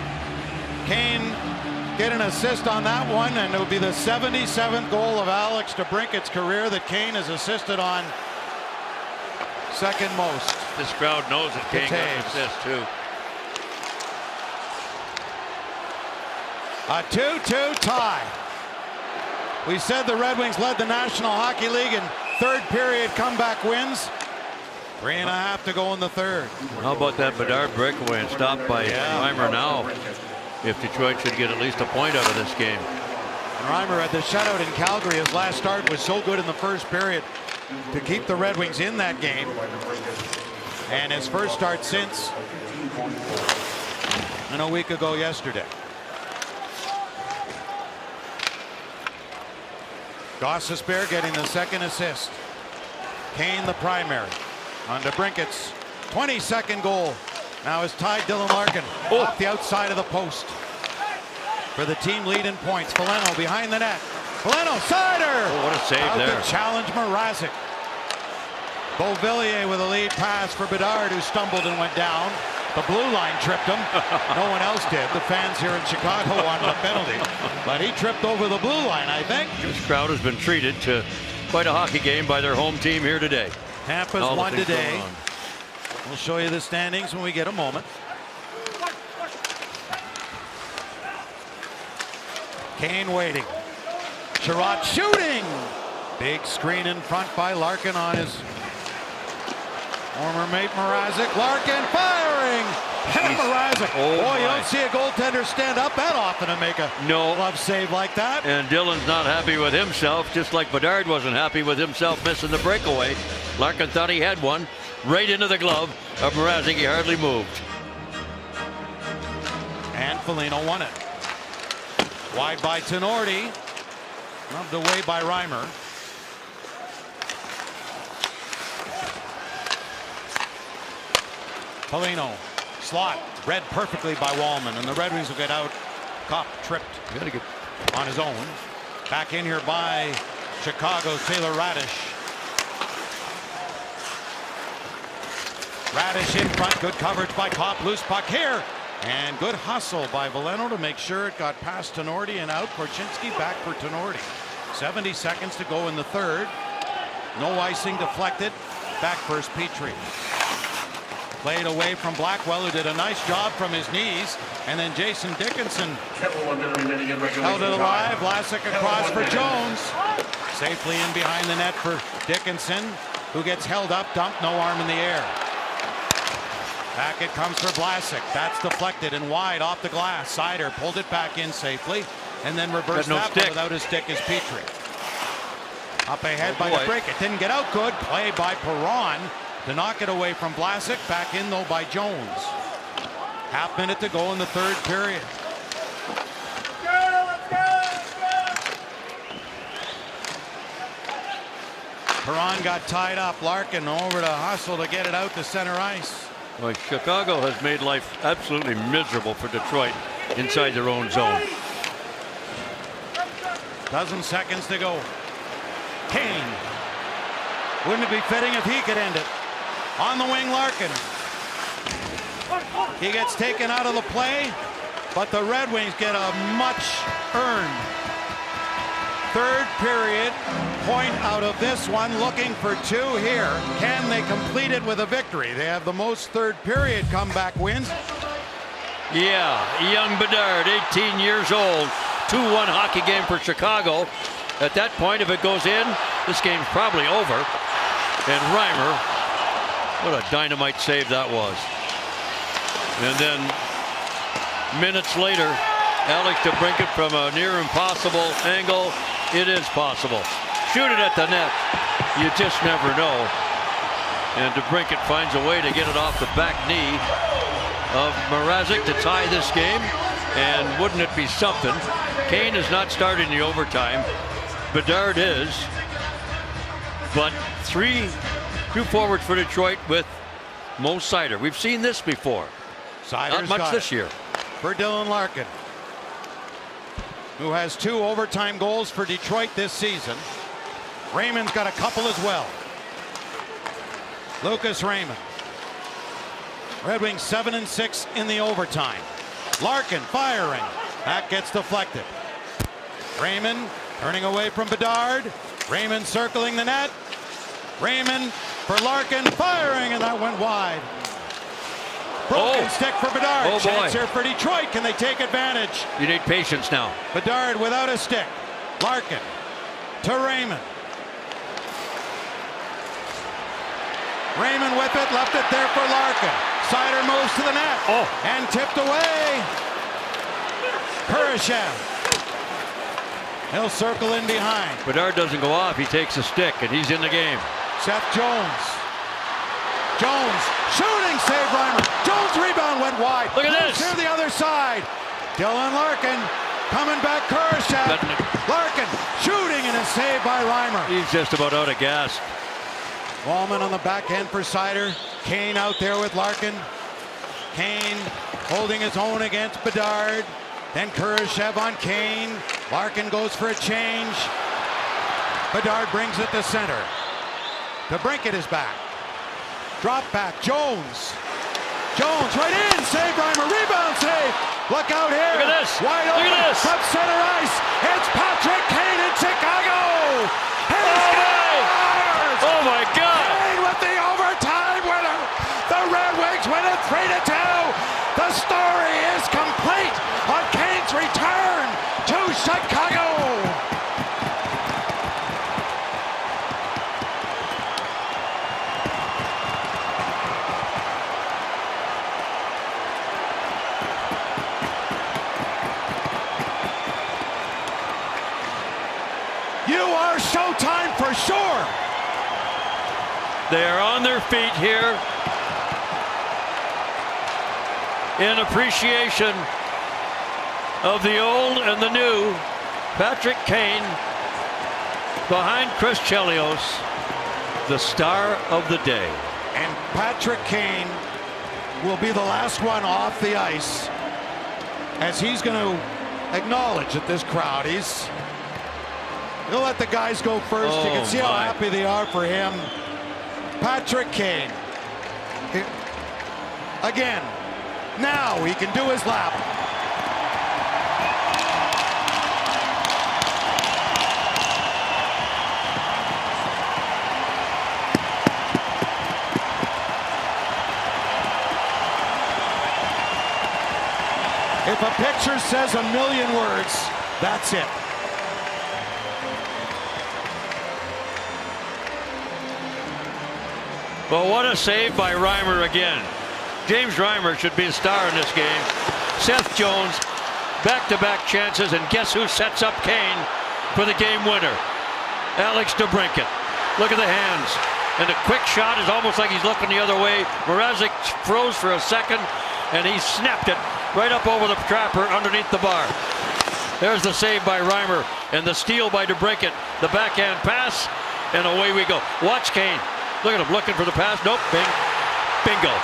Kane get an assist on that one, and it'll be the 77th goal of Alex DeBrincat's career that Kane has assisted on. Second most. This crowd knows that Kane got an assist too. A 2-2 tie. We said the Red Wings led the National Hockey League in third period comeback wins. 3.5 to go in the third. How about that Bedard breakaway and stopped by Reimer now? If Detroit should get at least a point out of this game. And Reimer had the shutout in Calgary. His last start was so good in the first period to keep the Red Wings in that game. And his first start since, and a week ago yesterday. Gostisbehere getting the second assist. Kane the primary. On DeBrincat's 22nd goal. Now is tied Dylan Larkin off the outside of the post. For the team lead in points. Foligno behind the net. Foligno, Sider! Oh, what a save out there. to challenge Mrazek. Beauvillier with a lead pass for Bedard, who stumbled and went down. The blue line tripped him. No one else did. The fans here in Chicago wanted a penalty. But he tripped over the blue line, I think. This crowd has been treated to quite a hockey game by their home team here today. Tampa's won today. We'll show you the standings when we get a moment. Kane waiting. Sherratt shooting. Big screen in front by Larkin on his former mate Mrazek. Larkin firing. And Mrazek. Boy, you don't see a goaltender stand up that often to make a glove save like that. And Dylan's not happy with himself, just like Bedard wasn't happy with himself missing the breakaway. Larkin thought he had one right into the glove of Mrazek. He hardly moved. And Foligno won it. Wide by Tenorti. Rubbed away by Reimer. Foligno. Slot. Read perfectly by Wallman. And the Red Wings will get out. Kopp tripped on his own. Back in here by Chicago's Taylor Raddysh. Raddysh in front. Good coverage by Kopp. Loose puck here. And good hustle by Veleno to make sure it got past Tenorti and out. Korchinski back for Tenorti. 70 seconds to go in the third. No icing, deflected. Back first Petrie. Played away from Blackwell, who did a nice job from his knees. And then Jason Dickinson held it alive. Vlasic across for Jones. Safely in behind the net for Dickinson, who gets held up, dumped, no arm in the air. Back it comes for Vlasic. That's deflected and wide off the glass. Sider pulled it back in safely and then reversed that one without his stick as Petrie. Up ahead by DeBrincat. Didn't get out good. Play by Perron to knock it away from Vlasic. Back in though by Jones. Half minute to go in the third period. Perron got tied up. Larkin over to hustle to get it out to center ice. Well, Chicago has made life absolutely miserable for Detroit inside their own zone. Dozen seconds to go. Kane. Wouldn't it be fitting if he could end it? On the wing, Larkin. He gets taken out of the play, but the Red Wings get a much earned third period point out of this one, looking for two here. Can they complete it with a victory? They have the most third period comeback wins. Yeah, young Bedard, 18 years old. 2-1 hockey game for Chicago. At that point, if it goes in, this game's probably over. And Reimer, what a dynamite save that was. And then minutes later, Alex DeBrincat from a near impossible angle. It is possible. Shoot it at the net. You just never know. And DeBrincat finds a way to get it off the back knee of Mrazek to tie this game. And wouldn't it be something? Kane is not starting the overtime. Bedard is. But two forwards for Detroit with Mo Seider. We've seen this before. Seider's not much this year. For Dylan Larkin, who has 2 overtime goals for Detroit this season. Raymond's got a couple as well. Lucas Raymond. Red Wings 7-6 in the overtime. Larkin firing. That gets deflected. Raymond turning away from Bedard. Raymond circling the net. Raymond for Larkin firing, and that went wide. Broken stick for Bedard. Oh, Chance boy. here for Detroit. Can they take advantage? You need patience now. Bedard without a stick. Larkin to Raymond. Raymond with it, left it there for Larkin. Seider moves to the net and tipped away. Kurashev. He'll circle in behind. Bedard doesn't go off. He takes a stick, and he's in the game. Seth Jones. Jones shooting, save Reimer. Jones rebound went wide. Look at Moves this. to the other side. Dylan Larkin coming back. Kurashev. Larkin shooting, and a save by Reimer. He's just about out of gas. Wallman on the backhand for Seider. Kane out there with Larkin. Kane holding his own against Bedard. Then Kurashev on Kane. Larkin goes for a change. Bedard brings it to center. DeBrincat is back. Drop back. Jones. Jones right in. Save Reimer. Rebound save. Look out here. Look at this. Wide Look open. at this. From center ice. It's Patrick Kane in Chicago. And he scores! Oh my God! Kane with the overtime winner. The Red Wings win it 3-2. The story is complete on Kane's return to Chicago. You are Showtime for sure. They are on their feet here in appreciation of the old and the new. Patrick Kane behind Chris Chelios, the star of the day. And Patrick Kane will be the last one off the ice, as he's going to acknowledge that this crowd, he'll let the guys go first. You can see how happy they are for him. Patrick Kane. Again, now he can do his lap. If a picture says a million words, that's it. Well, what a save by Reimer again. James Reimer should be a star in this game. Seth Jones, back-to-back chances, and guess who sets up Kane for the game winner? Alex DeBrincat. Look at the hands. And a quick shot is almost like he's looking the other way. Mrazek froze for a second, and he snapped it right up over the trapper underneath the bar. There's the save by Reimer, and the steal by DeBrincat. The backhand pass, and away we go. Watch Kane. Look at him looking for the pass. Nope. Bingo.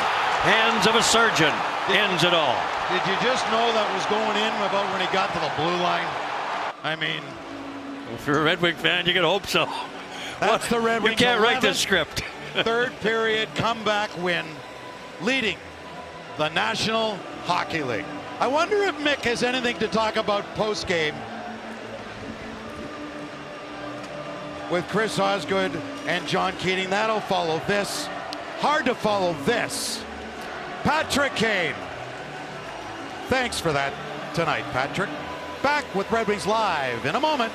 Hands of a surgeon. Ends it all. Did you just know that was going in about when he got to the blue line? I mean, if you're a Red Wing fan, you can hope so. That's the Red Wings. You can't write this script. Third period comeback win, leading the National Hockey League. I wonder if Mick has anything to talk about post-game with Chris Osgood and John Keating. That'll follow this. Hard to follow this. Patrick Kane Thanks for that tonight, Patrick. Back with Red Wings Live in a moment.